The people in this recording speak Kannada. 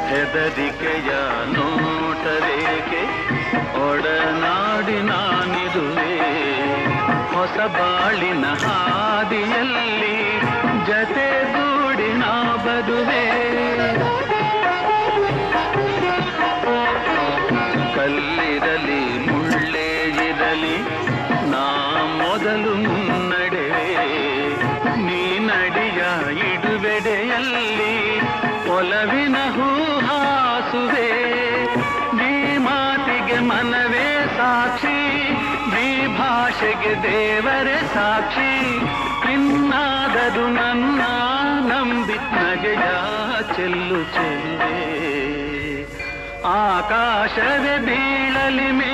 ಹೆದರಿಕೆಯ ನೋಟರೇಕೆ ಒಡನಾಡಿ ನಾನಿರುವೆ ಹೊಸ ಬಾಳಿನ ಹಾದಿಯಲ್ಲಿ ಜತೆಗೂಡಿ ನಾ ಬರುವೆ ಕಲ್ಲಿರಲಿ ಮುಳ್ಳೇ ಇರಲಿ ನಾ ಮೊದಲು ಮುನ್ನಡೆವೆ ನೀ ನಡಿಯ ಇಡುವೆಡೆಯಲ್ಲಿ ಒಲವಿನ ಹೂಹಾಸುವೆ ನೀ ಮಾತಿಗೆ ಮನವೇ ಸಾಕ್ಷಿ ನೀ ಭಾಷೆಗೆ ದೇವರೇ ಸಾಕ್ಷಿ ಇನ್ನಾದರೂ ನನ್ನ ನಂಬಿ ನಗೆಯ ಚೆಲ್ಲು ಚೆಲ್ಲುವೆ ಆಕಾಶವೇ ಬೀಳಲಿ ಮೇ